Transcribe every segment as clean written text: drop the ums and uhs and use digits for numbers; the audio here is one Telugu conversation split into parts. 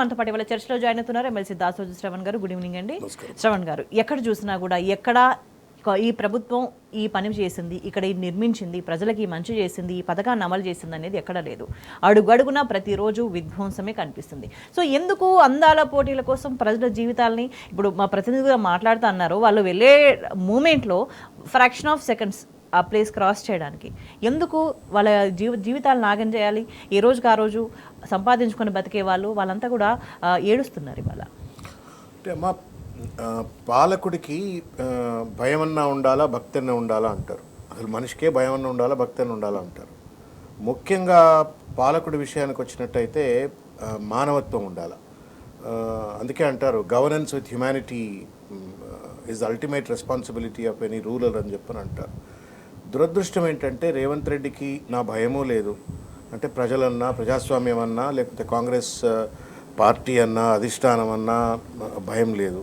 మనతో పాటు ఇవాళ చర్చలో జాయిన్ అవుతున్నారు ఎమ్మెల్సీ దాసోజు శ్రవణ్ గారు. గుడ్ ఈవినింగ్ అండి. శ్రవణ్ గారు, ఎక్కడ చూసినా కూడా ఎక్కడ ఈ ప్రభుత్వం ఈ పని చేసింది, ఇక్కడ ఇది నిర్మించింది, ప్రజలకి మంచి చేసింది, ఈ పథకాన్ని అమలు చేసింది అనేది ఎక్కడ లేదు. అడుగడుగునా ప్రతిరోజు విధ్వంసమే కనిపిస్తుంది. సో ఎందుకు అందాల పోటీల కోసం ప్రజల జీవితాలని, ఇప్పుడు మా ప్రతినిధిగా మాట్లాడుతూ అన్నారు, వాళ్ళు వెళ్ళే మూమెంట్లో ఫ్రాక్షన్ ఆఫ్ సెకండ్స్ ఆ ప్లేస్ క్రాస్ చేయడానికి ఎందుకు వాళ్ళ జీవితాలు నాగం చేయాలి? ఏ రోజుకి ఆ రోజు సంపాదించుకొని బతికే వాళ్ళంతా కూడా ఏడుస్తున్నారు ఇవాళ. అంటే అమ్మా, పాలకుడికి భయం అన్నా ఉండాలా, భక్తి అన్నా ఉండాలా అంటారు. అసలు మనిషికే భయం అన్నా ఉండాలా, భక్తి అన్నా ఉండాలా అంటారు. ముఖ్యంగా పాలకుడి విషయానికి వచ్చినట్టయితే మానవత్వం ఉండాలా. అందుకే అంటారు governance with humanity is ultimate responsibility of any ruler అని చెప్పని అంటారు. దురదృష్టం ఏంటంటే రేవంత్ రెడ్డికి నా భయమూ లేదు, అంటే ప్రజలన్నా, ప్రజాస్వామ్యం అన్నా, లేకపోతే కాంగ్రెస్ పార్టీ అన్నా, అధిష్టానం అన్నా భయం లేదు.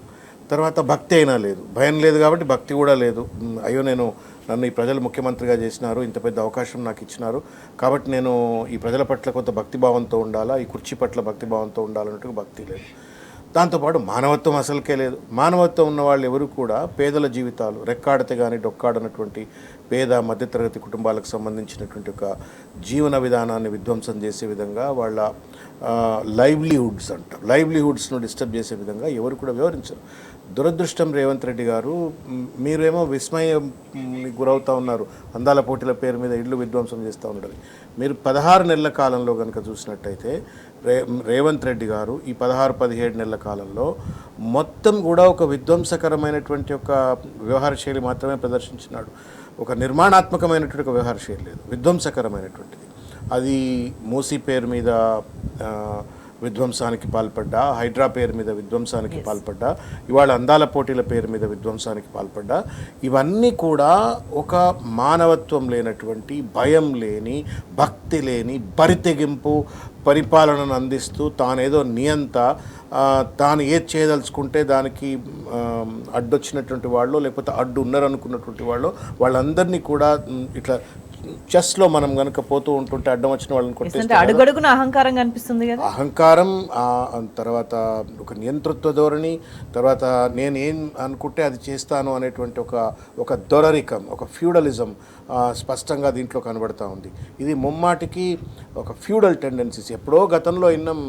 తర్వాత భక్తి అయినా లేదు. భయం లేదు కాబట్టి భక్తి కూడా లేదు. అయ్యో, నన్ను ఈ ప్రజలు ముఖ్యమంత్రిగా చేసినారు, ఇంత పెద్ద అవకాశం నాకు ఇచ్చినారు, కాబట్టి నేను ఈ ప్రజల పట్ల కొంత భక్తిభావంతో ఉండాలా, ఈ కుర్చీ పట్ల భక్తిభావంతో ఉండాలన్నట్టుగా భక్తి లేదు. దాంతోపాటు మానవత్వం అసలుకే లేదు. మానవత్వం ఉన్న వాళ్ళు ఎవరు కూడా పేదల జీవితాలు రెక్కాడితే కానీ డొక్కాడనటువంటి పేద మధ్యతరగతి కుటుంబాలకు సంబంధించినటువంటి ఒక జీవన విధానాన్ని విధ్వంసం చేసే విధంగా, వాళ్ళ లైవ్లీహుడ్స్ను డిస్టర్బ్ చేసే విధంగా ఎవరు కూడా వివరించరు. దురదృష్టం రేవంత్ రెడ్డి గారు, మీరేమో విస్మయం గురవుతూ ఉన్నారు, అందాల పోటీల పేరు మీద ఇళ్ళు విధ్వంసం చేస్తూ ఉండడం. మీరు 16 నెలల కాలంలో కనుక చూసినట్టయితే రేవంత్ రెడ్డి గారు ఈ 16-17 నెలల కాలంలో మొత్తం కూడా ఒక విధ్వంసకరమైనటువంటి ఒక వ్యవహార శైలి మాత్రమే ప్రదర్శించినాడు. ఒక నిర్మాణాత్మకమైనటువంటి ఒక వ్యవహార శైలి లేదు, విధ్వంసకరమైనటువంటిది. అది మూసీ పేరు మీద విధ్వంసానికి పాల్పడ్డా, హైడ్రా పేరు మీద విధ్వంసానికి పాల్పడ్డా, ఇవాళ అందాల పోటీల పేరు మీద విధ్వంసానికి పాల్పడ్డా, ఇవన్నీ కూడా ఒక మానవత్వం లేనటువంటి, భయం లేని, భక్తి లేని, బరితెగింపు పరిపాలనను అందిస్తూ తానేదో నియంత, తాను ఏది చేయదలుచుకుంటే దానికి అడ్డొచ్చినటువంటి వాళ్ళు, లేకపోతే అడ్డు ఉన్నారనుకున్నటువంటి వాళ్ళు, వాళ్ళందరినీ కూడా ఇట్లా చెస్లో మనం కనుక పోతూ ఉంటుంటే అడ్డం వచ్చిన వాళ్ళని కొట్టేస్తే అడుగడుగున అహంకారం కనిపిస్తుంది కదా. అహంకారం, తర్వాత ఒక నియంతృత్వ ధోరణి, తర్వాత నేనేం అనుకుంటే అది చేస్తాను అనేటువంటి ఒక దొరరికం, ఒక ఫ్యూడలిజం స్పష్టంగా దీంట్లో కనబడతా ఉంది. ఇది ముమ్మాటికి ఒక ఫ్యూడల్ టెండెన్సీస్. ఎప్పుడో గతంలో ఇన్నం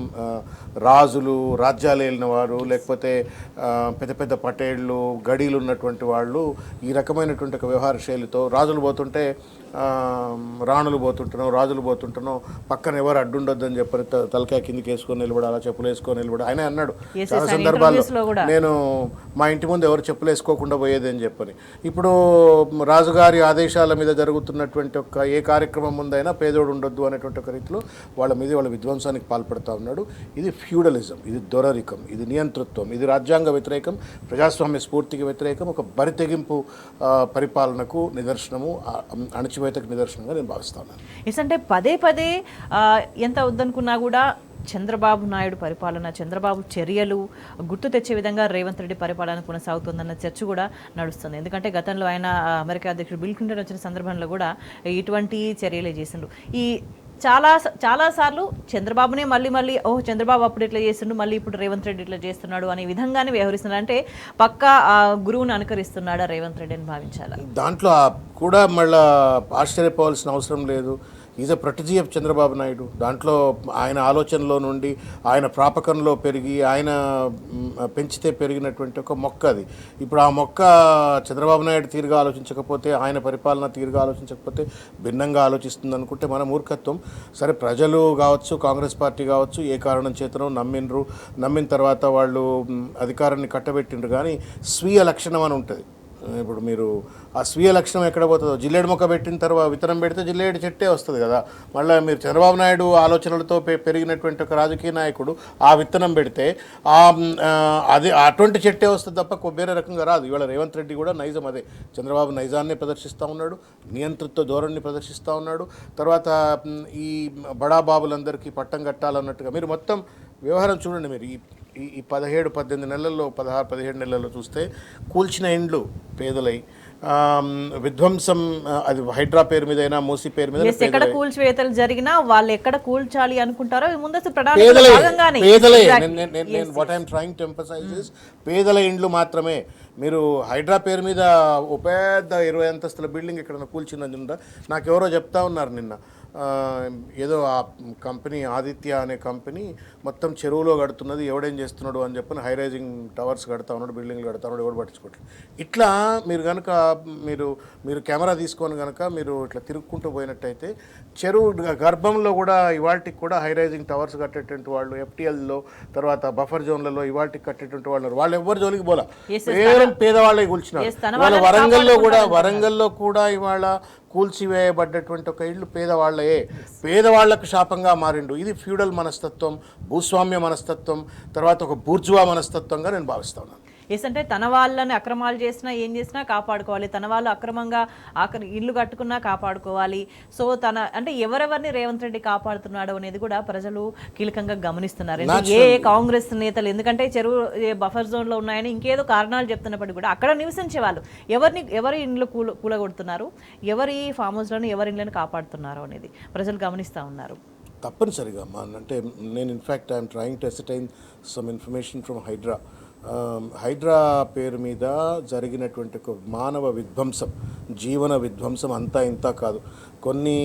రాజులు, రాజ్యాలు ఏలిన వారు, లేకపోతే పెద్ద పెద్ద పటేళ్ళు, గడీలు ఉన్నటువంటి వాళ్ళు ఈ రకమైనటువంటి ఒక వ్యవహార శైలితో, రాజులు పోతుంటే రాణులు పోతుంటున్నాం, రాజులు పోతుంటున్నాం, పక్కన ఎవరు అడ్డుండొద్దని చెప్పని తలకాయ కిందికి వేసుకొని నిలబడి, అలా చెప్పులు వేసుకొని నిలబడి ఆయన అన్నాడు చాలా సందర్భాల్లో, నేను మా ఇంటి ముందు ఎవరు చెప్పులు వేసుకోకుండా పోయేది అని చెప్పని. ఇప్పుడు రాజుగారి ఆదేశాల మీద జరుగుతున్నటువంటి ఒక ఏ కార్యక్రమం ముందైనా పేదోడు ఉండొద్దు అనేటువంటి ఒక రీతిలో వాళ్ళ విధ్వంసానికి పాల్పడుతూ ఉన్నాడు. ఇది ఫ్యూడలిజం, ఇది దొరరికం, ఇది నియంతృత్వం, ఇది రాజ్యాంగ వ్యతిరేకం, ప్రజాస్వామ్య స్ఫూర్తికి వ్యతిరేకం, ఒక బరితెగింపు పరిపాలనకు నిదర్శనము, అణచివేతకు నిదర్శనంగా నేను భావిస్తాను. అంటే పదే ఎంత వద్దనుకున్నా కూడా చంద్రబాబు నాయుడు పరిపాలన, చంద్రబాబు చర్యలు గుర్తు తెచ్చే విధంగా రేవంత్ రెడ్డి పరిపాలన కొనసాగుతుందన్న చర్చ కూడా నడుస్తుంది. ఎందుకంటే గతంలో ఆయన అమెరికా అధ్యక్షుడు బిల్ క్లింటన్ వచ్చిన సందర్భంలో కూడా ఇటువంటి చర్యలే చేసిండు. ఈ చాలాసార్లు చంద్రబాబునే మళ్ళీ చంద్రబాబు అప్పుడు ఇట్లా చేస్తుండు, మళ్ళీ ఇప్పుడు రేవంత్ రెడ్డి ఇట్లా చేస్తున్నాడు అనే విధంగానే వ్యవహరిస్తున్నాడు. అంటే పక్కా గురువుని అనుకరిస్తున్నాడా రేవంత్ రెడ్డి అని భావించాలి. దాంట్లో కూడా మళ్ళీ ఆశ్చర్యపోవాల్సిన అవసరం లేదు. Is a protege of Chandrababu Naidu. దాంట్లో ఆయన ఆలోచనలో నుండి, ఆయన ప్రాపకంలో పెరిగి, ఆయన పెంచితే పెరిగినటువంటి ఒక మొక్క అది. ఇప్పుడు ఆ మొక్క చంద్రబాబు నాయుడు తీరుగా ఆలోచించకపోతే, ఆయన పరిపాలన తీరుగా ఆలోచించకపోతే, భిన్నంగా ఆలోచిస్తుంది అనుకుంటే మన మూర్ఖత్వం. సరే, ప్రజలు కావచ్చు, కాంగ్రెస్ పార్టీ కావచ్చు, ఏ కారణం చేతనో నమ్మిన తర్వాత వాళ్ళు అధికారాన్ని కట్టబెట్టిండ్రు. కానీ స్వీయ లక్షణం అని ఉంటుంది. ఇప్పుడు మీరు ఆ స్వీయ లక్షణం ఎక్కడ పోతుందో, జిల్లేడు మొక్క పెట్టిన తర్వాత విత్తనం పెడితే జిల్లేడు చెట్టే వస్తుంది కదా. మళ్ళీ మీరు చంద్రబాబు నాయుడు ఆలోచనలతో పెరిగినటువంటి ఒక రాజకీయ నాయకుడు ఆ విత్తనం పెడితే అది అటువంటి చెట్టే వస్తుంది తప్ప వేరే రకంగా రాదు. ఇవాళ రేవంత్ రెడ్డి కూడా నైజం అదే. చంద్రబాబు నైజాన్ని ప్రదర్శిస్తూ ఉన్నాడు, నియంతృత్వ ధోరణిని ప్రదర్శిస్తూ ఉన్నాడు. తర్వాత ఈ బడాబాబులందరికీ పట్టం కట్టాలన్నట్టుగా మీరు మొత్తం వ్యవహారం చూడండి. మీరు ఈ 17-18 నెలల్లో, 16-17 నెలల్లో చూస్తే కూల్చిన ఇండ్లు పేదలై, విధ్వంసం అది హైడ్రా పేరు మీద అయినా మూసీ పేరు మీద Yes, ఎక్కడ కూల్చివేతలు జరిగినా వాళ్ళు ఎక్కడ కూల్చాలి అనుకుంటారో ముందస్తు పేదలే భాగంగానే పేదలే what I'm trying to emphasize is పేదల ఇండ్లు మాత్రమే. మీరు హైడ్రా పేరు మీద ఓ పెద్ద 20 అంతస్తుల బిల్డింగ్ ఎక్కడన్నా కూల్చిందని ఉందా? నాకెవరో చెప్తా ఉన్నారు నిన్న. ఏదో ఆ కంపెనీ ఆదిత్య అనే కంపెనీ మొత్తం చెరువులో కడుతున్నది, ఎవడేం చేస్తున్నాడు అని చెప్పని హై రైజింగ్ టవర్స్ కడతా ఉన్నాడు, బిల్డింగ్లు కడతా ఉన్నాడు, ఎవడు పట్టించుకోవట్లేదు. ఇట్లా మీరు కనుక మీరు కెమెరా తీసుకొని కనుక మీరు ఇట్లా తిరుక్కుంటూ పోయినట్టయితే చెరువు గర్భంలో కూడా ఇవాళకి కూడా హై రైజింగ్ టవర్స్ కట్టేటువంటి వాళ్ళు, ఎఫ్టీఎల్లో తర్వాత బఫర్ జోన్లలో ఇవాళకి కట్టేటువంటి వాళ్ళు ఎవరు జోలికి పోలా, కేవలం పేదవాళ్ళే కూల్చినారు. ఇవాళ వరంగల్లో కూడా ఇవాళ కూల్చివేయబడ్డటువంటి ఒక ఇళ్ళు పేదవాళ్లకు శాపంగా మారిండు. ఇది ఫ్యూడల్ మనస్తత్వం, భూస్వామ్య మనస్తత్వం, తర్వాత ఒక బూర్జువా మనస్తత్వంగా నేను భావిస్తా ఉన్నాను. అంటే తన వాళ్ళని అక్రమాలు చేసినా ఏం చేసినా కాపాడుకోవాలి, తన వాళ్ళు అక్రమంగా ఇల్లు కట్టుకున్నా కాపాడుకోవాలి. సో అంటే ఎవరెవరిని రేవంత్ రెడ్డి కాపాడుతున్నాడు అనేది కూడా ప్రజలు కీలకంగా గమనిస్తున్నారు. ఏ కాంగ్రెస్ నేతలు ఎందుకంటే చెరువు బఫర్ జోన్ లో ఉన్నాయని ఇంకేదో కారణాలు చెప్తున్నప్పటికీ కూడా అక్కడ నివసించే వాళ్ళు ఎవరి ఇండ్లు కూలగొడుతున్నారు, ఎవరి ఫామ్ హౌస్లను ఎవరి ఇండ్లను కాపాడుతున్నారు అనేది ప్రజలు గమనిస్తూ ఉన్నారు. తప్పనిసరిగా అంటే నేను in fact I'm trying to ascertain some information from Hydraa పేరు మీద జరిగినటువంటి ఒక మానవ విధ్వంసం, జీవన విధ్వంసం అంతా ఇంత కాదు. కొన్ని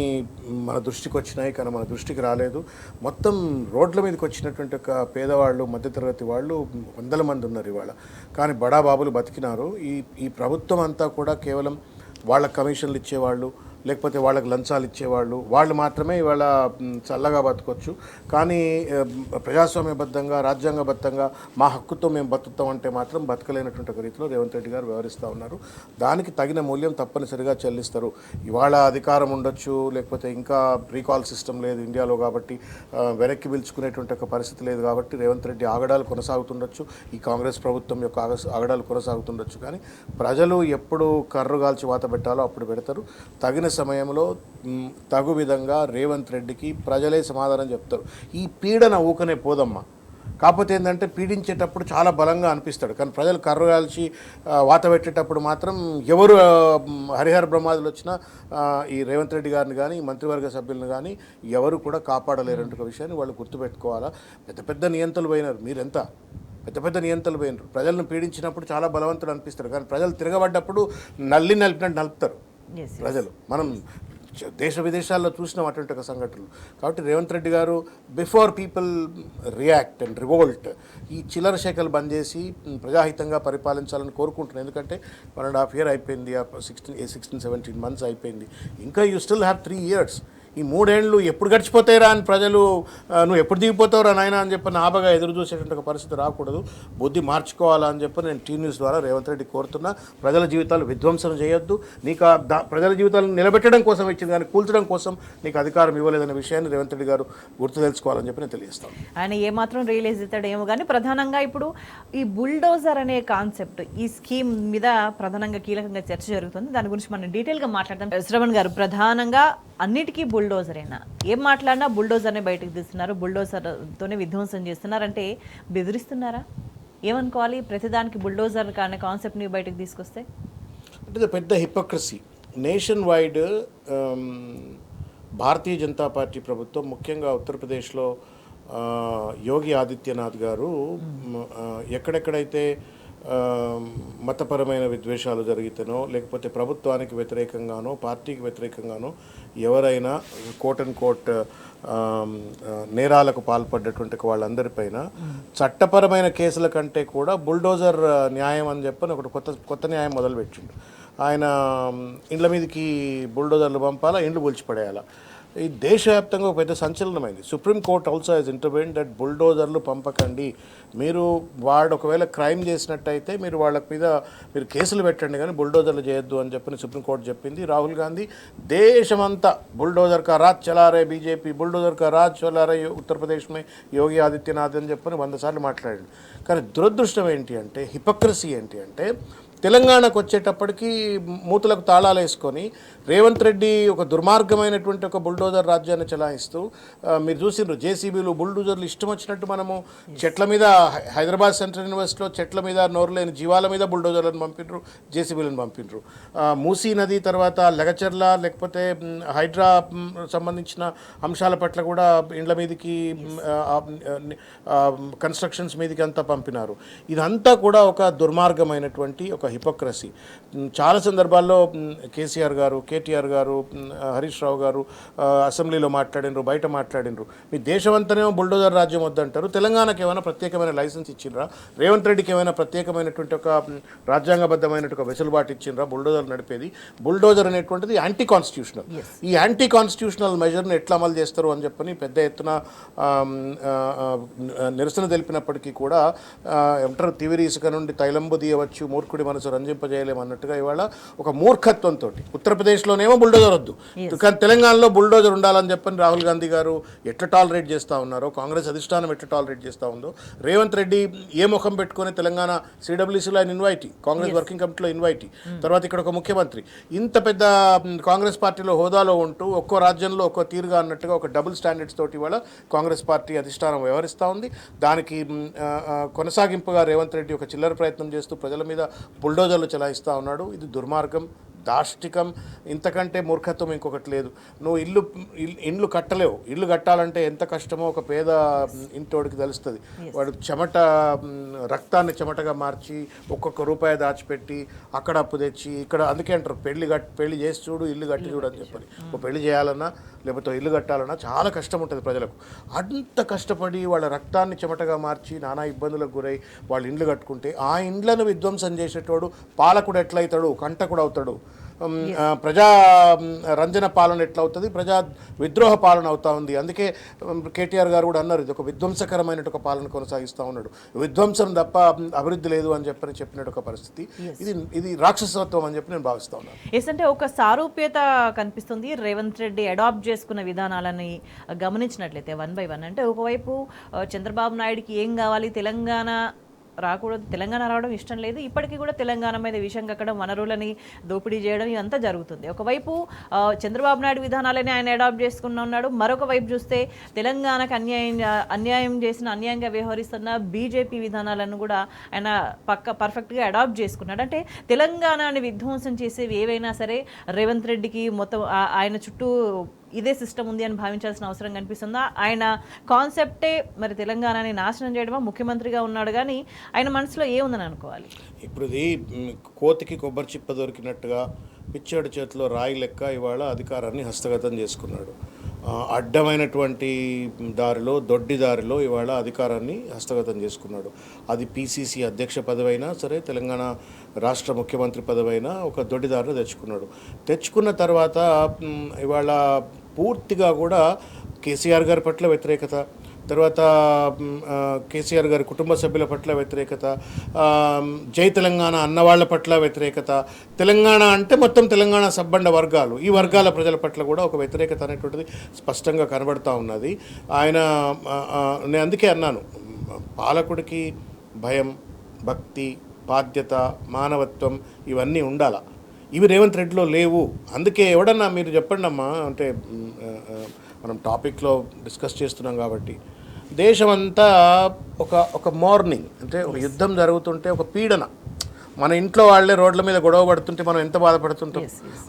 మన దృష్టికి వచ్చినాయి కానీ మన దృష్టికి రాలేదు. మొత్తం రోడ్ల మీదకి వచ్చినటువంటి ఒక పేదవాళ్ళు, మధ్యతరగతి వాళ్ళు 100 మంది ఉన్నారు ఇవాళ. కానీ బడాబాబులు బతికినారు. ఈ ప్రభుత్వం అంతా కూడా కేవలం వాళ్ళ కమిషన్లు ఇచ్చేవాళ్ళు, లేకపోతే వాళ్ళకి లంచాలు ఇచ్చేవాళ్ళు, వాళ్ళు మాత్రమే ఇవాళ చల్లగా బతకొచ్చు. కానీ ప్రజాస్వామ్యబద్ధంగా, రాజ్యాంగబద్ధంగా మా హక్కుతో మేము బతుకుతామంటే మాత్రం బతకలేనటువంటి ఒక రీతిలో రేవంత్ రెడ్డి గారు వ్యవహరిస్తూ ఉన్నారు. దానికి తగిన మూల్యం తప్పనిసరిగా చెల్లిస్తారు. ఇవాళ అధికారం ఉండొచ్చు, లేకపోతే ఇంకా రీకాల్ సిస్టమ్ లేదు ఇండియాలో కాబట్టి, వెనక్కి పిలుచుకునేటువంటి ఒక పరిస్థితి లేదు కాబట్టి రేవంత్ రెడ్డి ఆగడాలు కొనసాగుతుండొచ్చు, ఈ కాంగ్రెస్ ప్రభుత్వం యొక్క ఆగడాలు కొనసాగుతుండొచ్చు. కానీ ప్రజలు ఎప్పుడు కర్రుగాల్చి వాత పెట్టాలో అప్పుడు పెడతారు. తగిన సమయంలో తగు విధంగా రేవంత్ రెడ్డికి ప్రజలే సమాధానం చెప్తారు. ఈ పీడన ఊకనే పోదమ్మా. కాకపోతే ఏంటంటే పీడించేటప్పుడు చాలా బలంగా అనిపిస్తాడు, కానీ ప్రజలు కర్రగాల్చి వాత పెట్టేటప్పుడు మాత్రం ఎవరు హరిహర బ్రహ్మాదులు వచ్చినా ఈ రేవంత్ రెడ్డి గారిని కానీ మంత్రివర్గ సభ్యులను కానీ ఎవరు కూడా కాపాడలేరంటే ఒక విషయాన్ని వాళ్ళు గుర్తుపెట్టుకోవాలా. పెద్ద నియంత్రణలు పోయినారు, మీరెంత పెద్ద నియంత్రణలు పోయినారు. ప్రజలను పీడించినప్పుడు చాలా బలవంతుడు అనిపిస్తారు, కానీ ప్రజలు తిరగబడ్డప్పుడు నలిపినట్టు నలుపుతారు ప్రజలు. మనం దేశ విదేశాల్లో చూసినాం అటువంటి ఒక సంఘటనలు. కాబట్టి రేవంత్ రెడ్డి గారు before people react and revolt ఈ చిల్లర శాఖలు బంద్ చేసి ప్రజాహితంగా పరిపాలించాలని కోరుకుంటున్నాను. ఎందుకంటే 1.5 years అయిపోయింది, 16-17 months అయిపోయింది. ఇంకా యూ స్టిల్ హ్యావ్ 3 years. ఈ 3 ఏళ్ళు ఎప్పుడు గడిచిపోతాయిరా అని ప్రజలు, నువ్వు ఎప్పుడు దిగిపోతావురా నాయన అని చెప్పి నాబగా ఎదురు చూసేటువంటి ఒక పరిస్థితి రాకూడదు. బుద్ధి మార్చుకోవాలా అని చెప్పి నేను టీ న్యూస్ ద్వారా రేవంత్ రెడ్డి కోరుతున్నా. ప్రజల జీవితాలు విధ్వంసం చేయొద్దు. నీకు ప్రజల జీవితాలను నిలబెట్టడం కోసం ఇచ్చింది, కానీ కూల్చడం కోసం నీకు అధికారం ఇవ్వలేదనే విషయాన్ని రేవంత్ రెడ్డి గారు గుర్తు తెలుసుకోవాలని చెప్పి నేను తెలియజేస్తాను. ఆయన ఏమాత్రం రియలైజ్ అవుతాడేమో కానీ ప్రధానంగా ఇప్పుడు ఈ బుల్డోజర్ అనే కాన్సెప్ట్, ఈ స్కీమ్ మీద ప్రధానంగా కీలకంగా చర్చ జరుగుతుంది. దాని గురించి మనం డీటెయిల్గా మాట్లాడదాం. శ్రవణ్ గారు, ప్రధానంగా అన్నిటికీ బుల్డోజరేనా? ఏం మాట్లాడినా బుల్డోజర్నే బయటకు తీస్తున్నారు, బుల్డోజర్తోనే విధ్వంసం చేస్తున్నారంటే బెదిరిస్తున్నారా? ఏమనుకోవాలి? ప్రతిదానికి బుల్డోజర్ అనే కాన్సెప్ట్ని బయటకు తీసుకొస్తే అంటే పెద్ద hypocrisy. Nation wide Bharatiya Janata party ప్రభుత్వం, ముఖ్యంగా ఉత్తరప్రదేశ్లో యోగి ఆదిత్యనాథ్ గారు ఎక్కడెక్కడైతే మతపరమైన విద్వేషాలు జరిగితేనో, లేకపోతే ప్రభుత్వానికి వ్యతిరేకంగానో, పార్టీకి వ్యతిరేకంగానో ఎవరైనా కోట్ అండ్ కోట్ నేరాలకు పాల్పడ్డటువంటి వాళ్ళందరిపైన చట్టపరమైన కేసుల కంటే కూడా బుల్డోజర్ న్యాయం అని చెప్పని ఒకటి కొత్త న్యాయం మొదలుపెట్టిండు. ఆయన ఇండ్ల మీదకి బుల్డోజర్లు పంపాలా, ఇండ్లు కూల్చిపడేయాలా. ఈ దేశవ్యాప్తంగా ఒక పెద్ద సంచలనమైంది. సుప్రీంకోర్టు ఆల్సో హెస్ ఇంటర్వెన్డ్ దట్ బుల్డోజర్లు పంపకండి, మీరు వాడు ఒకవేళ క్రైమ్ చేసినట్టయితే మీరు వాళ్ళ మీద మీరు కేసులు పెట్టండి, కానీ బుల్డోజర్లు చేయొద్దు అని చెప్పని సుప్రీంకోర్టు చెప్పింది. రాహుల్ గాంధీ దేశమంతా బుల్డోజర్ కా రాజ్ చలా రే బీజేపీ, బుల్డోజర్ కా రాజ్ చలా రే ఉత్తరప్రదేశ్ మే యోగి ఆదిత్యనాథ్ అని చెప్పని 100 సార్లు మాట్లాడాడు. కానీ దురదృష్టం ఏంటి అంటే, హిపోక్రసీ ఏంటి అంటే, తెలంగాణకు వచ్చేటప్పటికి మూతులకు తాళాలు వేసుకొని రేవంత్ రెడ్డి ఒక దుర్మార్గమైనటువంటి ఒక బుల్డోజర్ రాజ్యాన్ని చలాయిస్తూ మీరు చూసిండ్రు జేసీబీలు బుల్డోజర్లు ఇష్టం వచ్చినట్టు మనము చెట్ల మీద హైదరాబాద్ సెంట్రల్ యూనివర్సిటీలో చెట్ల మీద నోరులేని జీవాల మీద బుల్డోజర్లను పంపిండ్రు, జేసీబీలను పంపిండ్రు. మూసీ నది తర్వాత లగచర్ల లేకపోతే హైడ్రా సంబంధించిన అంశాల పట్ల కూడా ఇండ్ల మీదకి కన్స్ట్రక్షన్స్ మీదకి అంతా పంపినారు. ఇదంతా కూడా ఒక దుర్మార్గమైనటువంటి ఒక హిపోక్రసీ. చాలా సందర్భాల్లో కేసీఆర్ గారు, కేటీఆర్ గారు, హరీష్ రావు గారు అసెంబ్లీలో మాట్లాడినరు, బయట మాట్లాడినరు. మీ దేశమంతనేమో బుల్డోజర్ రాజ్యం వద్దంటారు, తెలంగాణకు ఏమైనా ప్రత్యేకమైన లైసెన్స్ ఇచ్చిండ్రా, రేవంత్ రెడ్డికి ఏమైనా ప్రత్యేకమైనటువంటి ఒక రాజ్యాంగబద్ధమైనటువంటి ఒక వెసులుబాటు ఇచ్చిండ్రా బుల్డోజర్ నడిపేది? బుల్డోజర్ అనేటువంటిది యాంటీ కాన్స్టిట్యూషనల్. ఈ యాంటీ కాన్స్టిట్యూషనల్ మెజర్ని ఎట్లా అమలు చేస్తారు అని చెప్పని పెద్ద ఎత్తున నిరసన తెలిపినప్పటికీ కూడా ఏమంటారు, తివిరి ఇసుక నుండి తైలంబు తీయవచ్చు, మూర్ఖుడి మనసు రంజింపజేయలేము అన్నట్టుగా ఇవాళ ఒక మూర్ఖత్వంతో ఉత్తరప్రదేశ్లోనేమో బుల్డోజర్ వద్దు, కానీ తెలంగాణలో బుల్డోజర్ ఉండాలని చెప్పని రాహుల్ గాంధీ గారు ఎట్లా టాలరేట్ చేస్తూ ఉన్నారో, కాంగ్రెస్ అధిష్టానం ఎట్లా టాలరేట్ చేస్తూ ఉందో, రేవంత్ రెడ్డి ఏ ముఖం పెట్టుకుని తెలంగాణ సిడబ్ల్యూసీలో ఆయన ఇన్వైటీ, కాంగ్రెస్ వర్కింగ్ కమిటీలో ఇన్వైటీ, తర్వాత ఇక్కడ ఒక ముఖ్యమంత్రి ఇంత పెద్ద కాంగ్రెస్ పార్టీలో హోదాలో ఉంటూ ఒక్కో రాజ్యంలో ఒక్కో తీరుగా అన్నట్టుగా ఒక డబుల్ స్టాండర్డ్స్ తోటి ఇవాళ కాంగ్రెస్ పార్టీ అధిష్టానం వ్యవహరిస్తూ ఉంది. దానికి కొనసాగింపుగా రేవంత్ రెడ్డి ఒక చిల్లర ప్రయత్నం చేస్తూ ప్రజల మీద బుల్డోజర్లు చలాయిస్తూ ఉన్నాడు. ఇది దుర్మార్గం, దాష్టికం, ఇంతకంటే మూర్ఖత్వం ఇంకొకటి లేదు. నువ్వు ఇండ్లు కట్టలేవు. ఇల్లు కట్టాలంటే ఎంత కష్టమో ఒక పేద ఇంటోడికి తెలుస్తుంది. వాడు రక్తాన్ని చెమటగా మార్చి ఒక్కొక్క రూపాయి దాచిపెట్టి అక్కడ అప్పు తెచ్చి ఇక్కడ, అందుకే అంటారు పెళ్లి చేసి చూడు ఇల్లు కట్టి చూడు అని చెప్పని. ఒక పెళ్లి చేయాలన్నా లేకపోతే ఇల్లు కట్టాలన్నా చాలా కష్టం ఉంటుంది ప్రజలకు. అంత కష్టపడి వాళ్ళ రక్తాన్ని చెమటగా మార్చి నానా ఇబ్బందులకు గురై వాళ్ళు ఇండ్లు కట్టుకుంటే ఆ ఇండ్లను విధ్వంసం చేసేటోడు పాలకుడు ఎట్లయితాడు, కంటకుడు అవుతాడు. ప్రజా రంజన పాలన ఎట్లా అవుతుంది, ప్రజా విద్రోహ పాలన అవుతా ఉంది. అందుకే కేటీఆర్ గారు కూడా అన్నారు, ఇది ఒక విధ్వంసకరమైన ఒక పాలన కొనసాగిస్తూ ఉన్నాడు, విధ్వంసం తప్ప అభివృద్ధి లేదు అని చెప్పినట్టు ఒక పరిస్థితి. ఇది రాక్షసత్వం అని చెప్పి నేను భావిస్తా ఉన్నాను. అంటే ఒక సారూప్యత కనిపిస్తుంది రేవంత్ రెడ్డి అడాప్ట్ చేసుకున్న విధానాలని గమనించినట్లయితే 1 by 1. అంటే ఒకవైపు చంద్రబాబు నాయుడికి ఏం కావాలి, తెలంగాణ రాకూడదు, తెలంగాణ రావడం ఇష్టం లేదు, ఇప్పటికీ కూడా తెలంగాణ మీద విషం కక్కడం, వనరులని దోపిడీ చేయడం ఇదంతా జరుగుతుంది. ఒకవైపు చంద్రబాబు నాయుడు విధానాలని ఆయన అడాప్ట్ చేసుకుని ఉన్నాడు, మరొక వైపు చూస్తే తెలంగాణకు అన్యాయంగా వ్యవహరిస్తున్న బీజేపీ విధానాలను కూడా ఆయన పర్ఫెక్ట్గా అడాప్ట్ చేసుకున్నాడు. అంటే తెలంగాణని విధ్వంసం చేసేవి ఏవైనా సరే రేవంత్ రెడ్డికి మొత్తం ఆయన చుట్టూ ఇదే సిస్టమ్ ఉంది అని భావించాల్సిన అవసరం కనిపిస్తుందా? ఆయన కాన్సెప్టే మరి తెలంగాణని నాశనం చేయడమా? ముఖ్యమంత్రిగా ఉన్నాడు కానీ ఆయన మనసులో ఏముందని అనుకోవాలి? ఇప్పుడు ఇది కోతికి కొబ్బరి చిప్ప దొరికినట్టుగా పిచ్చాడు చేతిలో రాయి లెక్క ఇవాళ అధికారాన్ని హస్తగతం చేసుకున్నాడు. అడ్డమైనటువంటి దారిలో, దొడ్డి దారిలో ఇవాళ అధికారాన్ని హస్తగతం చేసుకున్నాడు. అది పిసిసి అధ్యక్ష పదవైనా సరే, తెలంగాణ రాష్ట్ర ముఖ్యమంత్రి పదవైనా ఒక దొడ్డి దారిలో తెచ్చుకున్న తర్వాత ఇవాళ పూర్తిగా కూడా కేసీఆర్ గారి పట్ల వ్యతిరేకత, తర్వాత కేసీఆర్ గారి కుటుంబ సభ్యుల పట్ల వ్యతిరేకత, జై తెలంగాణ అన్నవాళ్ల పట్ల వ్యతిరేకత, తెలంగాణ అంటే మొత్తం తెలంగాణ సబ్బండ వర్గాలు, ఈ వర్గాల ప్రజల పట్ల కూడా ఒక వ్యతిరేకత అనేటువంటిది స్పష్టంగా కనబడుతూ ఉన్నది. నేను అందుకే అన్నాను, పాలకుడికి భయం, భక్తి, బాధ్యత, మానవత్వం ఇవన్నీ ఉండాలా. ఇవి రేవంత్ రెడ్డిలో లేవు. అందుకే ఎవడన్నా మీరు చెప్పండి అమ్మా, అంటే మనం టాపిక్లో డిస్కస్ చేస్తున్నాం కాబట్టి, దేశమంతా ఒక మార్నింగ్ అంటే ఒక యుద్ధం జరుగుతుంటే ఒక పీడన, మన ఇంట్లో వాళ్ళే రోడ్ల మీద గొడవ పడుతుంటే మనం ఎంత బాధపడుతుంటాం.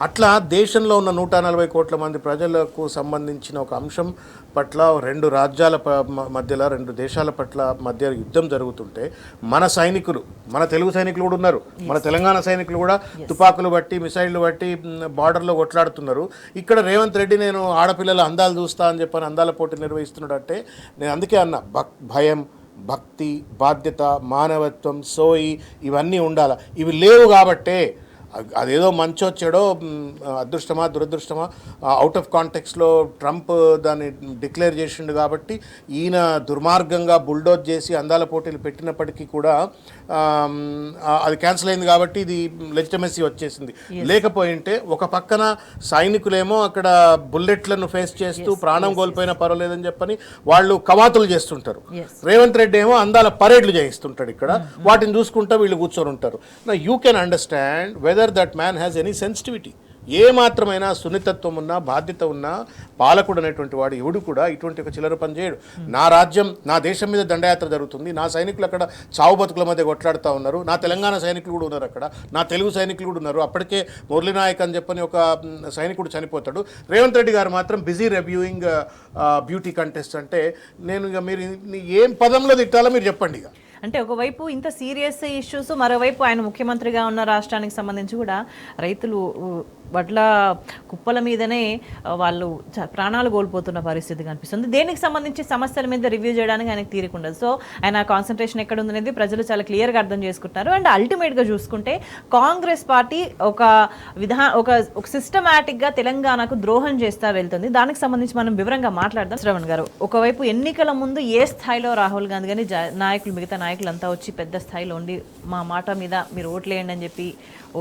అట్లా దేశంలో ఉన్న 140 కోట్ల మంది ప్రజలకు సంబంధించిన ఒక అంశం పట్ల, 2 రాజ్యాల మధ్యలో, 2 దేశాల పట్ల మధ్య యుద్ధం జరుగుతుంటే మన సైనికులు, మన తెలుగు సైనికులు కూడా ఉన్నారు, మన తెలంగాణ సైనికులు కూడా తుపాకులు బట్టి, మిసైళ్లు బట్టి బార్డర్లో కొట్లాడుతున్నారు. ఇక్కడ రేవంత్ రెడ్డి నేను ఆడపిల్లల అందాలు చూస్తా అని చెప్పని అందాల పోటీ నిర్వహిస్తున్నాడు. అంటే నేను అందుకే అన్న, భయం, భక్తి, బాధ్యత, మానవత్వం, సోయి ఇవన్నీ ఉండాలి. ఇవి లేవు కాబట్టే అదేదో మంచి వచ్చాడో అదృష్టమా దురదృష్టమా అవుట్ ఆఫ్ కాంటెక్స్లో ట్రంప్ దాన్ని డిక్లేర్ చేసిండు కాబట్టి ఈయన దుర్మార్గంగా బుల్డోజ్ చేసి అందాల పోటీలు పెట్టినప్పటికీ కూడా అది క్యాన్సిల్ అయింది కాబట్టి ఇది లెజిటమసీ వచ్చేసింది. లేకపోయింటే ఒక పక్కన సైనికులేమో అక్కడ బుల్లెట్లను ఫేస్ చేస్తూ ప్రాణం కోల్పోయినా పర్వాలేదని చెప్పని వాళ్ళు కవాతులు చేస్తుంటారు. రేవంత్ రెడ్డి ఏమో అందాల పరేడ్లు చేయిస్తుంటాడు ఇక్కడ, వాటిని చూసుకుంటూ వీళ్ళు కూర్చొని ఉంటారు. You can understand whether that man has any sensitivity. ఏ మాత్రమైనా సున్నితత్వం ఉన్నా బాధ్యత ఉన్నా పాలకుడు అనేటువంటి వాడు ఎవడు కూడా ఇటువంటి ఒక చిల్లర పని చేయడు. నా రాజ్యం నా దేశం మీద దండయాత్ర జరుగుతుంది, నా సైనికులు అక్కడ చావు బతుకుల మధ్య కొట్లాడుతూ ఉన్నారు, నా తెలంగాణ సైనికులు కూడా ఉన్నారు అక్కడ, నా తెలుగు సైనికులు కూడా ఉన్నారు. అప్పటికే మురళీ నాయక్ అని చెప్పని ఒక సైనికుడు చనిపోతాడు. రేవంత్ రెడ్డి గారు మాత్రం బిజీ రివ్యూయింగ్ బ్యూటీ కంటెస్ట్. అంటే నేను ఇక మీరు ఏం పదంలో తిట్టాలో మీరు చెప్పండి. ఇక అంటే ఒకవైపు ఇంత సీరియస్ ఇష్యూస్, మరోవైపు ఆయన ముఖ్యమంత్రిగా ఉన్న రాష్ట్రానికి సంబంధించి కూడా రైతులు వడ్ల కుప్పల మీదనే వాళ్ళు ప్రాణాలు కోల్పోతున్న పరిస్థితి కనిపిస్తుంది. దేనికి సంబంధించి సమస్యల మీద రివ్యూ చేయడానికి ఆయనకు తీరిక ఉండదు. సో ఆయన కాన్సన్ట్రేషన్ ఎక్కడ ఉందనేది ప్రజలు చాలా క్లియర్గా అర్థం చేసుకుంటున్నారు. అండ్ అల్టిమేట్గా చూసుకుంటే కాంగ్రెస్ పార్టీ ఒక సిస్టమాటిక్గా తెలంగాణకు ద్రోహం చేస్తూ వెళ్తుంది. దానికి సంబంధించి మనం వివరంగా మాట్లాడదాం. శ్రవణ్ గారు, ఒకవైపు ఎన్నికల ముందు ఏ స్థాయిలో రాహుల్ గాంధీ కానీ నాయకులు మిగతా నాయకులంతా వచ్చి పెద్ద స్థాయిలో ఉండి మా మాట మీద మీరు ఓట్లు వేయండి అని చెప్పి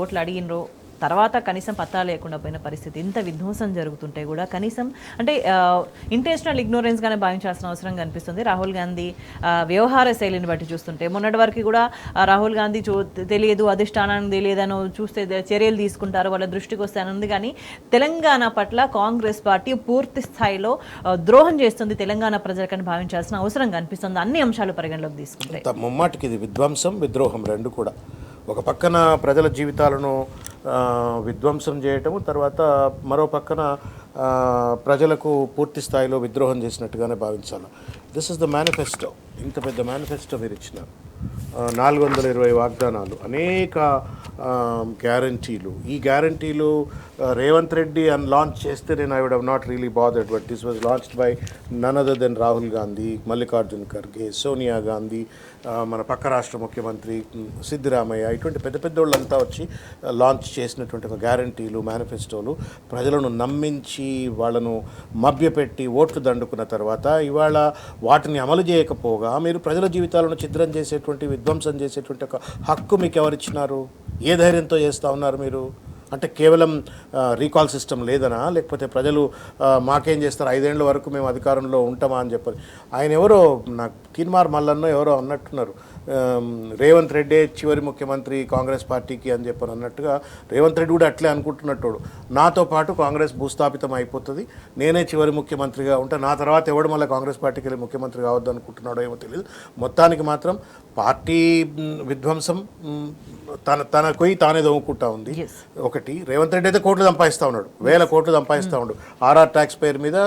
ఓట్లు అడిగినరు, తర్వాత కనీసం పత్తా లేకుండా పోయిన పరిస్థితి. ఇంత విధ్వంసం జరుగుతుంటే కూడా కనీసం అంటే ఇంటెన్షనల్ ఇగ్నోరెన్స్గానే భావించాల్సిన అవసరం కనిపిస్తుంది రాహుల్ గాంధీ వ్యవహార శైలిని బట్టి చూస్తుంటే. మొన్నటి వరకు కూడా రాహుల్ గాంధీ తెలియదు, అధిష్టానానికి తెలియదనో చూస్తే చర్యలు తీసుకుంటారు, వాళ్ళ దృష్టికి వస్తానని ఉంది. కానీ తెలంగాణ పట్ల కాంగ్రెస్ పార్టీ పూర్తి స్థాయిలో ద్రోహం చేస్తుంది తెలంగాణ ప్రజలకని భావించాల్సిన అవసరం కనిపిస్తుంది అన్ని అంశాలు పరిగణలోకి తీసుకుంటే. ముమ్మాటికి ఇది విధ్వంసం విద్రోహం రెండు కూడా. ఒక పక్కన ప్రజల జీవితాలను విధ్వంసం చేయటము, తర్వాత మరో పక్కన ప్రజలకు పూర్తి స్థాయిలో విద్రోహం చేసినట్టుగానే భావించాలి. This is the manifesto. ఇంత పెద్ద మేనిఫెస్టో మీరు ఇచ్చినారు, 420 వాగ్దానాలు, అనేక గ్యారంటీలు. ఈ గ్యారంటీలు రేవంత్ రెడ్డి లాంచ్ చేస్తే నేను I would have not really bothered, but this was launched by none other than Rahul Gandhi, Mallikarjun Kharge, Sonia Gandhi, మన పక్క రాష్ట్ర ముఖ్యమంత్రి సిద్దిరామయ్య, ఇటువంటి పెద్ద పెద్ద వాళ్ళంతా వచ్చి లాంచ్ చేసినటువంటి ఒక గ్యారంటీలు మేనిఫెస్టోలు ప్రజలను నమ్మించి వాళ్ళను మభ్యపెట్టి ఓట్లు దండుకున్న తర్వాత ఇవాళ వాటిని అమలు చేయకపోగా మీరు ప్రజల జీవితాలను ఛిద్రం చేసేటువంటి విధ్వంసం చేసేటువంటి ఒక హక్కు మీకు ఎవరిచ్చినారు? ఏ ధైర్యంతో చేస్తూ ఉన్నారు మీరు? అంటే కేవలం రీకాల్ సిస్టమ్ లేదనా, లేకపోతే ప్రజలు మాకేం చేస్తారు 5 ఏళ్ల వరకు మేము అధికారంలో ఉంటామా అని చెప్పని. ఆయన ఎవరో నాకు తీన్మార్ మల్లన్న ఎవరో అన్నట్టున్నారు, రేవంత్ రెడ్డి చివరి ముఖ్యమంత్రి కాంగ్రెస్ పార్టీకి అని చెప్పని అన్నట్టుగా రేవంత్ రెడ్డి కూడా అట్లే అనుకుంటున్నట్టు. నాతో పాటు కాంగ్రెస్ భూస్థాపితం అయిపోతుంది, నేనే చివరి ముఖ్యమంత్రిగా ఉంటా, నా తర్వాత ఎవడు మళ్ళీ కాంగ్రెస్ పార్టీకి వెళ్ళి ముఖ్యమంత్రి కావద్దు అనుకుంటున్నాడో ఏమో తెలియదు. మొత్తానికి మాత్రం పార్టీ విధ్వంసం తనకు తానే దొంగకుంటా ఉంది. ఒకటి, రేవంత్ రెడ్డి అయితే కోట్లు సంపాదిస్తూ ఉన్నాడు, 1000 కోట్లు సంపాదిస్తూ ఉన్నాడు. ఆర్ఆర్ ట్యాక్స్ పేరు మీద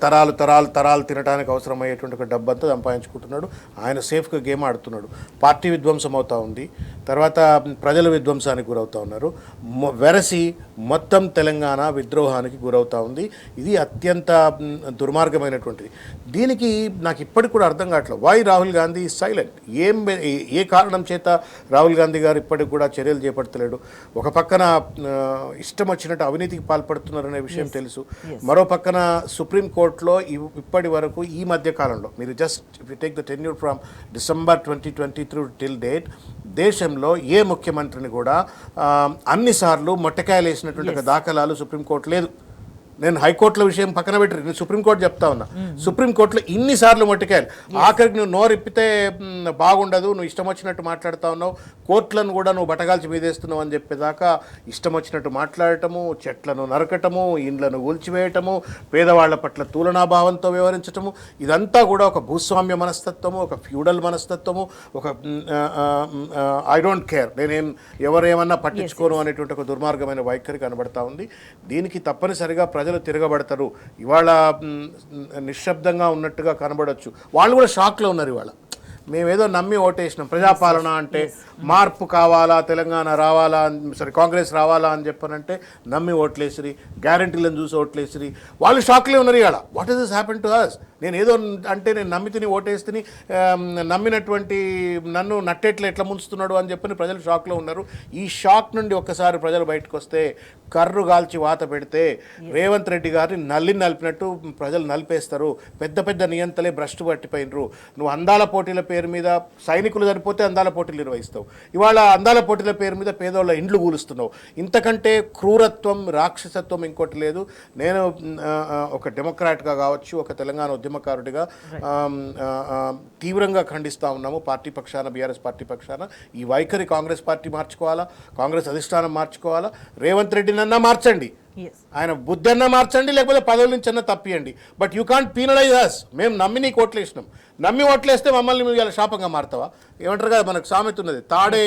తరాలు తినడానికి అవసరమయ్యేటువంటి ఒక డబ్బంతా సంపాదించుకుంటున్నాడు. ఆయన సేఫ్గా గేమ్ ఆడుతున్నాడు. పార్టీ విధ్వంసం అవుతూ ఉంది, తర్వాత ప్రజల విధ్వంసానికి గురవుతూ ఉన్నారు. వెరసి మొత్తం తెలంగాణ విద్రోహానికి గురవుతూ ఉంది. ఇది అత్యంత దుర్మార్గమైనటువంటిది. దీనికి నాకు ఇప్పటికి కూడా అర్థం కావట్లేదు, వై రాహుల్ గాంధీ సైలెంట్. ఏ కారణం చేత రాహుల్ గాంధీ గారు ఇప్పటికి కూడా చర్యలు చేపడతలేడు? ఒక పక్కన ఇష్టం వచ్చినట్టు అవినీతికి పాల్పడుతున్నారనే విషయం తెలుసు. మరో పక్కన సుప్రీంకోర్టులో ఇప్పటి వరకు ఈ మధ్య కాలంలో మీరు just if you take the tenure from December 2023 till date, దేశంలో ఏ ముఖ్యమంత్రిని కూడా అన్నిసార్లు మొట్టకాయలు వేసినటువంటి ఒక దాఖలాలు సుప్రీంకోర్టు లేదు. నేను హైకోర్టుల విషయం పక్కన పెట్టి నేను సుప్రీంకోర్టు చెప్తా ఉన్నా, సుప్రీంకోర్టులో ఇన్నిసార్లు మొట్టకాయలు. ఆఖరికి నువ్వు నోరిప్పితే బాగుండదు, నువ్వు ఇష్టం వచ్చినట్టు మాట్లాడుతూ ఉన్నావు, కోర్టులను కూడా నువ్వు బటగాల్చి మీదేస్తున్నావు అని చెప్పేదాకా ఇష్టం వచ్చినట్టు మాట్లాడటము, చెట్లను నరకటము, ఇండ్లను కూల్చివేయటము, పేదవాళ్ల పట్ల తూలనాభావంతో వ్యవహరించటము, ఇదంతా కూడా ఒక భూస్వామ్య మనస్తత్వము, ఒక ఫ్యూడల్ మనస్తత్వము, ఒక ఐ డోంట్ కేర్, నేనేం ఎవరేమన్నా పట్టించుకోను అనేటువంటి ఒక దుర్మార్గమైన వైఖరి కనబడతా ఉంది. దీనికి తప్పనిసరిగా ప్రజలు తిరగబడతారు. ఇవాళ నిశ్శబ్దంగా ఉన్నట్టుగా కనబడవచ్చు, వాళ్ళు కూడా షాక్లో ఉన్నారు. ఇవాళ మేమేదో నమ్మి ఓటేసినాం, ప్రజాపాలన అంటే మార్పు కావాలా, తెలంగాణ రావాలా, కాంగ్రెస్ రావాలా అని చెప్పనంటే నమ్మి ఓట్లేసిరి, గ్యారంటీలను చూసి ఓట్లేసిరి, వాళ్ళు షాక్లే ఉన్నారు. ఇవాళ what is this happen to us? నేను ఏదో అంటే నేను నమ్మితిని ఓటేస్తుని నమ్మినటువంటి నన్ను నట్టేట్లు ఎట్లా ముంచుతున్నాడు అని చెప్పని ప్రజలు షాక్లో ఉన్నారు. ఈ షాక్ నుండి ఒక్కసారి ప్రజలు బయటకు వస్తే, కర్రు గాల్చి వాత పెడితే రేవంత్ రెడ్డి గారిని నలిపినట్టు ప్రజలు నలిపేస్తారు. పెద్ద పెద్ద నియంతలే భ్రష్టు పట్టిపోయినరు. నువ్వు అందాల పోటీల పేరు మీద సైనికులు చనిపోతే అందాల పోటీలు నిర్వహిస్తావు, ఇవాళ అందాల పోటీల పేరు మీద పేదోళ్ళ ఇండ్లు కూలుస్తున్నావు. ఇంతకంటే క్రూరత్వం, రాక్షసత్వం ఇంకోటి లేదు. నేను ఒక డెమోక్రాట్గా కావచ్చు, ఒక తెలంగాణ ఉద్యమకారుడిగా తీవ్రంగా ఖండిస్తూ ఉన్నాము. పార్టీ పక్షాన, బీఆర్ఎస్ పార్టీ పక్షాన ఈ వైఖరి కాంగ్రెస్ పార్టీ మార్చుకోవాలా, కాంగ్రెస్ అధిష్టానం మార్చుకోవాలా. రేవంత్ రెడ్డినన్నా మార్చండి, ఆయన బుద్ధి అన్నా మార్చండి, లేకపోతే పదవుల నుంచి అన్నా తప్పియండి. బట్ యూ కాంట్ పీనలైజ్ అస్. మేము నమ్మి నీకు ఓట్లేసినాం, నమ్మి ఓట్లేస్తే మమ్మల్ని మీరు ఇలా శాపంగా మారుతావా? ఏమంటారు కదా, మనకు సామెత ఉన్నది, తాడే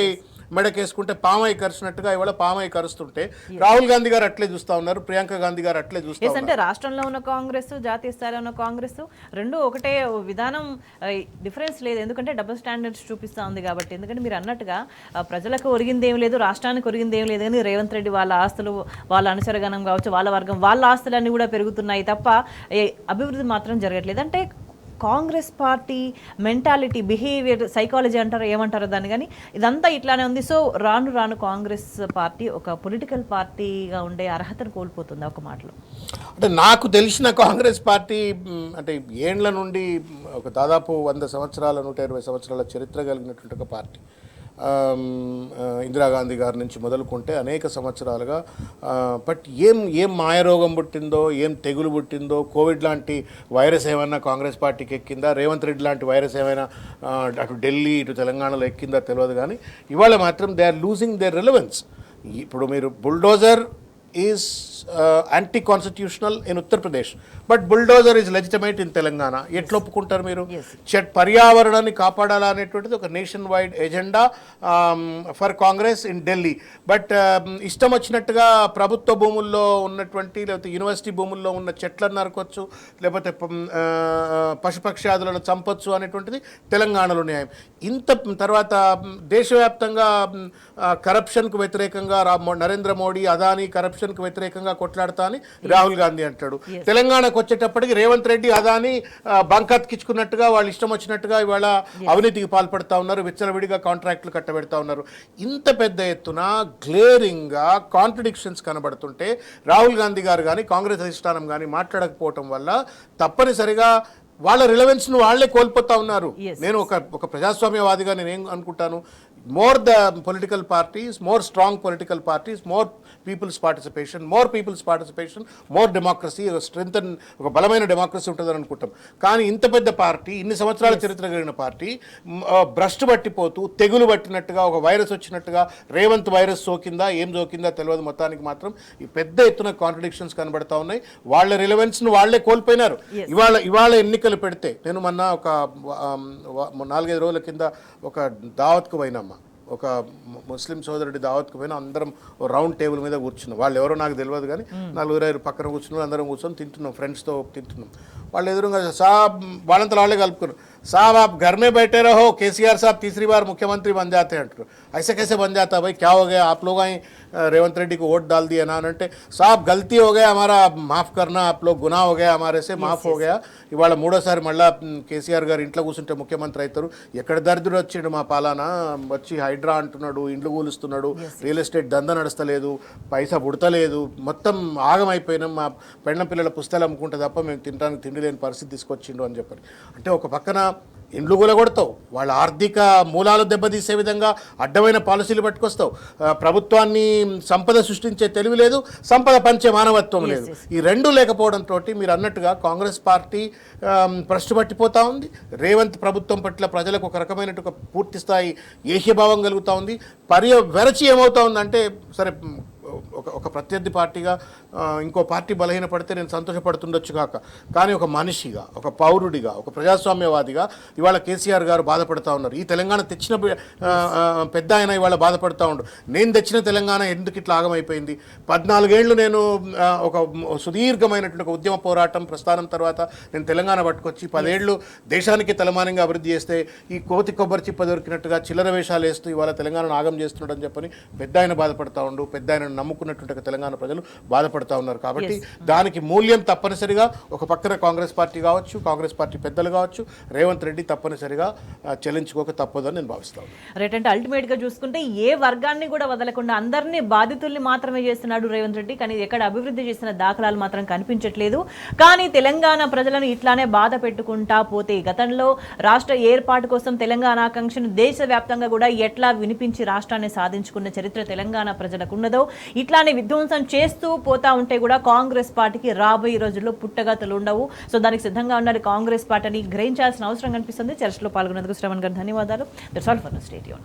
మెడకేసుకుంటే పామై కరుస్తున్నట్టుగా ఇవాళ పామై కరుస్తుంటే రాహుల్ గాంధీ గారు అట్లే చూస్తూ ఉన్నారు, ప్రియాంక గాంధీ గారు అట్లే చూస్తూ ఉన్నారు. అంటే రాష్ట్రంలో ఉన్న కాంగ్రెస్, జాతీయ స్థాయిలో ఉన్న కాంగ్రెస్ రెండు ఒకటే విధానం, డిఫరెన్స్ లేదు. ఎందుకంటే డబుల్ స్టాండర్డ్స్ చూపిస్తూ ఉంది కాబట్టి. ఎందుకంటే మీరు అన్నట్టుగా ప్రజలకు ఒరిగింది ఏం లేదు, రాష్ట్రానికి ఒరిగింది ఏం లేదు. కానీ రేవంత్ రెడ్డి వాళ్ళ ఆస్తులు, వాళ్ళ అనుచరగణం కావచ్చు, వాళ్ళ వర్గం, వాళ్ళ ఆస్తులన్నీ కూడా పెరుగుతున్నాయి తప్ప అభివృద్ధి మాత్రం జరగట్లేదు. అంటే Congress party mentality, behaviour, psychology అంటారు, ఏమంటారు దాన్ని, కానీ ఇదంతా ఇట్లానే ఉంది. సో రాను రాను కాంగ్రెస్ పార్టీ ఒక పొలిటికల్ పార్టీగా ఉండే అర్హతను కోల్పోతుంది ఒక మాటలో. అంటే నాకు తెలిసిన కాంగ్రెస్ పార్టీ అంటే ఏండ్ల నుండి ఒక దాదాపు 100 సంవత్సరాల 120 సంవత్సరాల చరిత్ర కలిగినటువంటి ఒక పార్టీ. ఇందిరాగాంధీ గారి నుంచి మొదలుకుంటే అనేక సంవత్సరాలుగా బట్ ఏం మాయరోగం పుట్టిందో, ఏం తెగులు పుట్టిందో, కోవిడ్ లాంటి వైరస్ ఏమైనా కాంగ్రెస్ పార్టీకి ఎక్కిందా, రేవంత్ రెడ్డి లాంటి వైరస్ ఏమైనా అటు ఢిల్లీ ఇటు తెలంగాణలో ఎక్కిందా తెలియదు. కానీ ఇవాళ మాత్రం they are losing their relevance. ఇప్పుడు మీరు bulldozer is anti constitutional in Uttar Pradesh, but bulldozer is legitimate in Telangana. ఎట్లా ఒప్పుకుంటారు మీరు? పర్యావరణాన్ని కాపాడాలా అనేటువంటిది ఒక nationwide agenda for Congress in Delhi. But ఇష్టం వచ్చినట్టుగా ప్రభుత్వ భూముల్లో ఉన్నటువంటి, లేకపోతే యూనివర్సిటీ భూముల్లో ఉన్న చెట్లను నరకొచ్చు, లేకపోతే పశుపక్ష్యాదులను చంపొచ్చు అనేటువంటిది తెలంగాణలో న్యాయం. ఇంత తర్వాత దేశవ్యాప్తంగా కరప్షన్కు వ్యతిరేకంగా నరేంద్ర మోడీ, అదానీ కరప్షన్కు వ్యతిరేకంగా కొట్లాడతా అని రాహుల్ గాంధీ అంటాడు. తెలంగాణకు వచ్చేటప్పటికి రేవంత్ రెడ్డి, అదానీ బంకత్కిచ్చుకున్నట్టుగా వాళ్ళు ఇష్టం వచ్చినట్టుగా ఇవాళ అవినీతికి పాల్పడతా ఉన్నారు, విచ్చలవిడిగా కాంట్రాక్టులు కట్టబెడతా ఉన్నారు. ఇంత పెద్ద ఎత్తున గ్లేరింగ్గా కాంట్రడిక్షన్స్ కనబడుతుంటే రాహుల్ గాంధీ గారు కానీ కాంగ్రెస్ అధిష్టానం కానీ మాట్లాడకపోవటం వల్ల తప్పనిసరిగా వాళ్ళ రిలవెన్స్ను వాళ్లే కోల్పోతా ఉన్నారు. నేను ఒక ప్రజాస్వామ్యవాదిగా నేనేం అనుకుంటాను, more the political parties, more strong political parties, more people's participation, more democracy, strengthen ఒక బలమైన డెమోక్రసీ ఉంటుందని అనుకుంటాం. కానీ ఇంత పెద్ద పార్టీ, ఇన్ని సంవత్సరాల చరిత్ర కలిగిన పార్టీ భ్రష్టు పట్టిపోతూ తెగులు పట్టినట్టుగా, ఒక వైరస్ వచ్చినట్టుగా, రేవంత్ వైరస్ సోకిందా ఏం సోకిందా తెలియదు, మొత్తానికి మాత్రం ఈ పెద్ద ఎత్తున కాంట్రడిక్షన్స్ కనబడతా ఉన్నాయి. వాళ్ళ రిలవెన్స్ను వాళ్లే కోల్పోయినారు. ఇవాళ ఎన్నికలు పెడితే, నేను మొన్న ఒక 4-5 రోజుల కింద ఒక దావత్కు పోయినమ్మా, ఒక ముస్లిం సోదరుడి దావత్కు పోయినా, అందరం రౌండ్ టేబుల్ మీద కూర్చున్నాం. వాళ్ళు ఎవరో నాకు తెలియదు, కానీ 4-5 పక్కన కూర్చున్నారు, అందరం కూర్చొని తింటున్నాం, ఫ్రెండ్స్తో తింటున్నాం. వాళ్ళు ఎదురుగా సాబ్ వాళ్ళంతా వాళ్ళే కలుపుకున్నారు, సాబ్ आप घर में बैठे रहो, केसीआर साहब तीसरी बार मुख्यमंत्री बन जाते हैं अंటారు. ऐसे कैसे बन जाता भाई, क्या हो गया, आप लोग आए रेवंत रेड्डी को वोट डाल दिया ना అంటే, साहब गलती हो गया हमारा, माफ़ करना, आप लोग गुनाह हो गया हमारे से, माफ़ हो गया. ఇవాళ మూడోసారి మళ్ళీ కేసీఆర్ గారు ఇంట్లో కూర్చుంటే ముఖ్యమంత్రి అవుతారు. ఎక్కడ దరిద్రుడు వచ్చిండు మా పాలన, వచ్చి హైడ్రా అంటున్నాడు, ఇండ్లు కూలుస్తున్నాడు, రియల్ ఎస్టేట్ దందా నడుస్తలేదు, పైసా పుడతలేదు, మొత్తం ఆగమైపోయినాం, మా పెళ్ళం పిల్లల పుస్తకాలు అమ్ముకుంటే తప్ప మేము తినడానికి తిండి లేని పరిస్థితి తీసుకొచ్చిండు అని చెప్పారు. అంటే ఒక పక్కన ఇండ్లు కూలగొడతావు, వాళ్ళ ఆర్థిక మూలాలు దెబ్బతీసే విధంగా అడ్డమైన పాలసీలు పట్టుకొస్తావు, ప్రభుత్వాన్ని సంపద సృష్టించే తెలివి లేదు, సంపద పంచే మానవత్వం లేదు. ఈ రెండు లేకపోవడంతో మీరు అన్నట్టుగా కాంగ్రెస్ పార్టీ భ్రష్టు పట్టిపోతూ ఉంది. రేవంత్ ప్రభుత్వం పట్ల ప్రజలకు ఒక రకమైన ఒక పూర్తి స్థాయి ఏహ్యభావం కలుగుతూ ఉంది. వెరచి ఏమవుతా ఉందంటే, సరే ఒక ప్రత్యర్థి పార్టీగా ఇంకో పార్టీ బలహీనపడితే నేను సంతోషపడుతుండొచ్చు కాక, కానీ ఒక మనిషిగా, ఒక పౌరుడిగా, ఒక ప్రజాస్వామ్యవాదిగా ఇవాళ కేసీఆర్ గారు బాధపడుతూ ఉన్నారు. ఈ తెలంగాణ తెచ్చిన పెద్ద ఆయన ఇవాళ బాధపడుతూ ఉండు, నేను తెచ్చిన తెలంగాణ ఎందుకు ఇట్లా ఆగమైపోయింది. 14 ఏళ్ళు నేను ఒక సుదీర్ఘమైనటువంటి ఒక ఉద్యమ పోరాటం ప్రస్థానం తర్వాత నేను తెలంగాణ పట్టుకొచ్చి 10 ఏళ్ళు దేశానికి తలమానంగా అభివృద్ధి చేస్తే ఈ కోతి కొబ్బరి చిప్ప దొరికినట్టుగా చిల్లర వేషాలు వేస్తూ ఇవాళ తెలంగాణను ఆగం చేస్తున్నాడు అని చెప్పని పెద్ద ఆయన బాధపడుతూ ఉండు. పెద్ద ఆయన నమ్ముకున్నటువంటి నష్టపోయినటువంటి తెలంగాణ ప్రజలు బాధపడుతూ ఉన్నారు. కాబట్టి దానికి మూల్యం తప్పనిసరిగా ఒక పక్కన కాంగ్రెస్ పార్టీ కావచ్చు, కాంగ్రెస్ పార్టీ పెద్దలు కావచ్చు, రేవంత్ రెడ్డి తప్పనిసరిగా చెల్లించుకోక తప్పదని నేను భావిస్తాను. రైట్. అంటే అల్టిమేట్ గా చూసుకుంటే ఏ వర్గాన్ని కూడా వదలకుండా అందరినీ బాధితుల్ని మాత్రమే చేస్తున్నాడు రేవంత్ రెడ్డి. కానీ ఎక్కడ అభివృద్ధి చేసిన దాఖలాలు మాత్రం కనిపించట్లేదు. కానీ తెలంగాణ ప్రజలను ఇట్లానే బాధ పెట్టుకుంటా పోతే గతంలో రాష్ట్ర ఏర్పాటు కోసం తెలంగాణ ఆకాంక్షను దేశవ్యాప్తంగా కూడా ఎట్లా వినిపించి రాష్ట్రాన్ని సాధించుకున్న చరిత్ర తెలంగాణ ప్రజలకు ఉన్నదో ఇట్లానే విధ్వంసం చేస్తూ పోతా ఉంటే కూడా కాంగ్రెస్ పార్టీకి రాబోయే రోజుల్లో పుట్టగతులు ఉండవు. సో దానికి సిద్ధంగా ఉన్నారు కాంగ్రెస్ పార్టీని గ్రహించాల్సిన అవసరం కనిపిస్తుంది. చర్చలో పాల్గొన్నందుకు శ్రవణ్ గారు ధన్యవాదాలు. That's all for now. Stay tuned.